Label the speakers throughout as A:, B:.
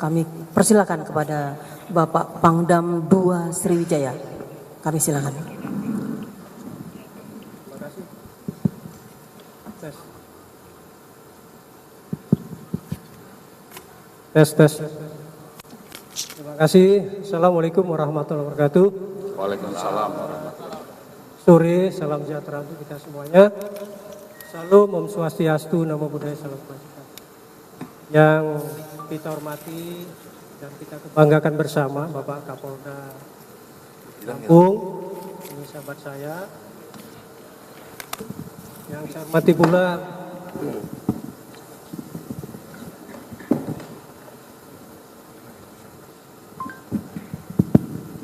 A: kami persilakan kepada Bapak Pangdam 2 Sriwijaya. Kami silakan.
B: Terima kasih. Tes. Terima kasih. Assalamualaikum warahmatullahi wabarakatuh.
C: Waalaikumsalam warahmatullahi wabarakatuh.
B: Sore, salam sejahtera untuk kita semuanya. Salam Om Swastiastu, Namo Buddhaya, salam kebajikan. Yang kita hormati dan kita kebanggakan bersama Bapak Kapolda Lampung, ini sahabat saya. Yang saya hormati pula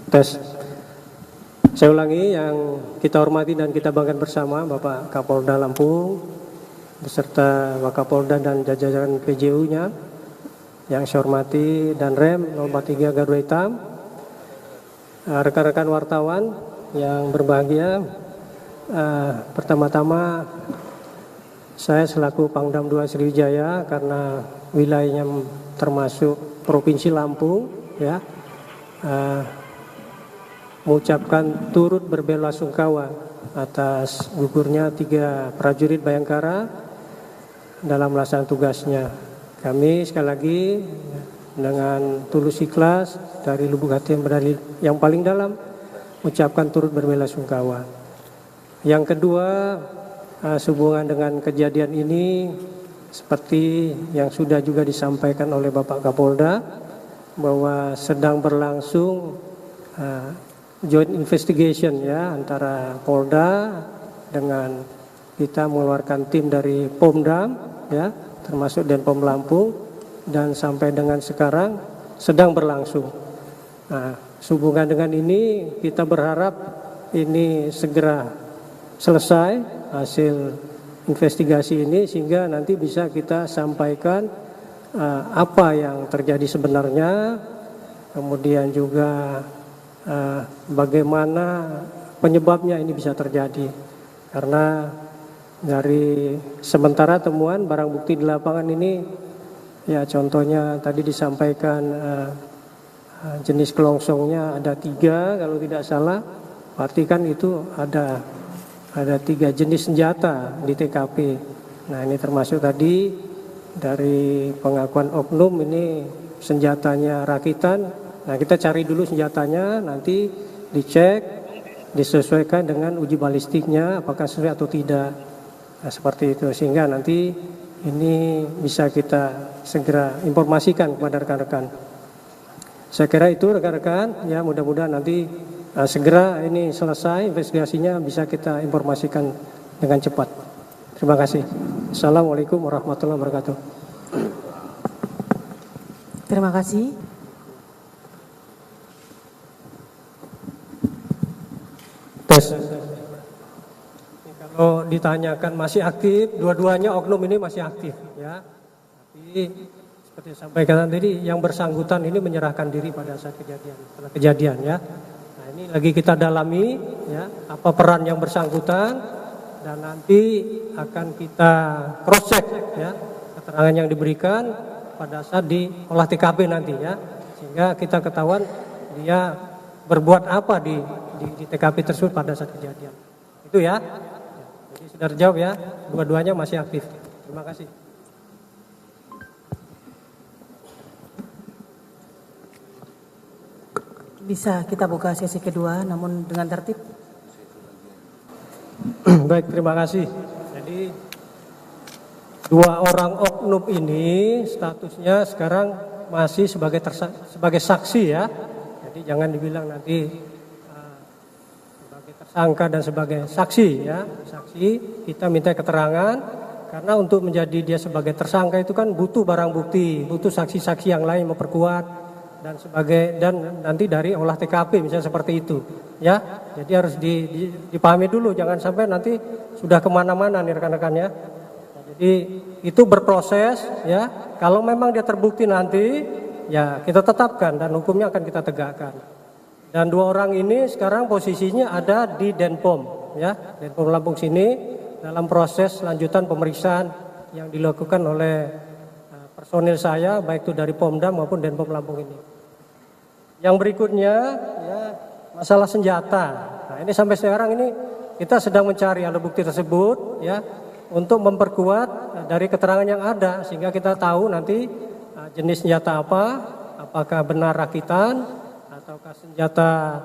B: tes. Saya ulangi, yang kita hormati dan kita banggakan bersama Bapak Kapolda Lampung beserta Wakapolda dan jajaran PJU-nya. Yang saya hormati dan Rem 03 Garuda Hitam, rekan-rekan wartawan yang berbahagia. Pertama-tama saya selaku Pangdam 2 Sriwijaya, karena wilayahnya termasuk Provinsi Lampung, ya, mengucapkan turut berbelasungkawa atas gugurnya 3 prajurit Bayangkara dalam melaksanakan tugasnya. Kami sekali lagi dengan tulus ikhlas dari lubuk hati yang paling dalam mengucapkan turut berbelasungkawa. Yang kedua, sehubungan dengan kejadian ini, seperti yang sudah juga disampaikan oleh Bapak Kapolda, bahwa sedang berlangsung joint investigation, ya, antara Polda dengan kita mengeluarkan tim dari Pomdam, ya, termasuk Denpom Lampung, dan sampai dengan sekarang sedang berlangsung. Nah, sehubungan dengan ini kita berharap ini segera selesai hasil investigasi ini, sehingga nanti bisa kita sampaikan apa yang terjadi sebenarnya, kemudian juga bagaimana penyebabnya ini bisa terjadi. Karena dari sementara temuan barang bukti di lapangan ini, ya, contohnya tadi disampaikan jenis kelongsongnya ada 3 kalau tidak salah, berarti kan itu ada 3 jenis senjata di TKP. Nah, ini termasuk tadi dari pengakuan oknum ini senjatanya rakitan. Nah, kita cari dulu senjatanya, nanti dicek, disesuaikan dengan uji balistiknya apakah sesuai atau tidak. Nah, seperti itu, sehingga nanti ini bisa kita segera informasikan kepada rekan-rekan. Saya kira itu rekan-rekan, ya, mudah-mudahan nanti segera ini selesai investigasinya, bisa kita informasikan dengan cepat. Terima kasih. Assalamualaikum warahmatullahi wabarakatuh.
A: Terima kasih.
B: Tes. Kalau ditanyakan masih aktif, dua-duanya oknum ini masih aktif, ya. Tapi seperti sampaikan tadi, yang bersangkutan ini menyerahkan diri pada saat setelah kejadian, ya. Nah, ini lagi kita dalami, ya, apa peran yang bersangkutan, dan nanti akan kita cross check, ya, keterangan yang diberikan pada saat di olah TKP nanti, ya, sehingga kita ketahuan dia berbuat apa di TKP tersebut pada saat kejadian. Itu, ya. Jadi sudah terjawab, ya, dua-duanya masih aktif. Terima kasih.
A: Bisa kita buka sesi kedua, namun dengan tertib.
B: Baik, terima kasih. Jadi 2 orang oknum ini statusnya sekarang masih sebagai saksi, ya. Jadi jangan dibilang nanti sebagai tersangka dan sebagai saksi, ya. Saksi kita minta keterangan, karena untuk menjadi dia sebagai tersangka itu kan butuh barang bukti, butuh saksi-saksi yang lain memperkuat dan nanti dari olah TKP misalnya seperti itu, ya. Jadi harus dipahami dulu, jangan sampai nanti sudah kemana-mana nih rekan-rekan, ya. Jadi itu berproses, ya. Kalau memang dia terbukti nanti, ya, kita tetapkan dan hukumnya akan kita tegakkan. Dan 2 orang ini sekarang posisinya ada di Denpom, ya, Denpom Lampung sini, dalam proses lanjutan pemeriksaan yang dilakukan oleh personil saya, baik itu dari Pomdam maupun Denpom Lampung ini. Yang berikutnya, ya, masalah senjata. Nah, ini sampai sekarang ini kita sedang mencari alat bukti tersebut, ya, untuk memperkuat dari keterangan yang ada, sehingga kita tahu nanti jenis senjata apa, apakah benar rakitan, ataukah senjata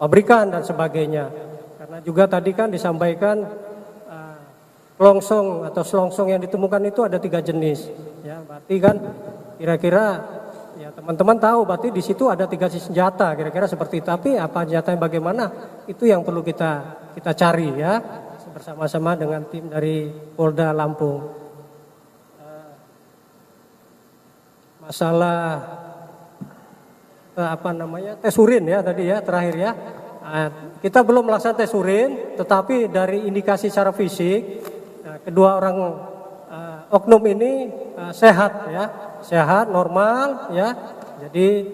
B: pabrikan dan sebagainya. Karena juga tadi kan disampaikan pelongsong atau selongsong yang ditemukan itu ada 3 jenis. Ya, berarti kan kira-kira ya teman-teman tahu berarti di situ ada 3 senjata kira-kira seperti itu. Tapi apa senjata yang bagaimana itu yang perlu kita cari ya bersama-sama dengan tim dari Polda Lampung. Masalah tes urin ya tadi ya terakhir ya. Kita belum melaksanakan tes urin, tetapi dari indikasi secara fisik kedua orang oknum ini sehat ya, sehat normal ya. Jadi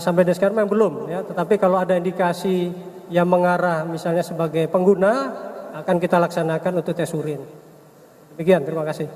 B: sampai sekarang memang belum ya, tetapi kalau ada indikasi yang mengarah misalnya sebagai pengguna akan kita laksanakan untuk tes urin. Demikian, terima kasih.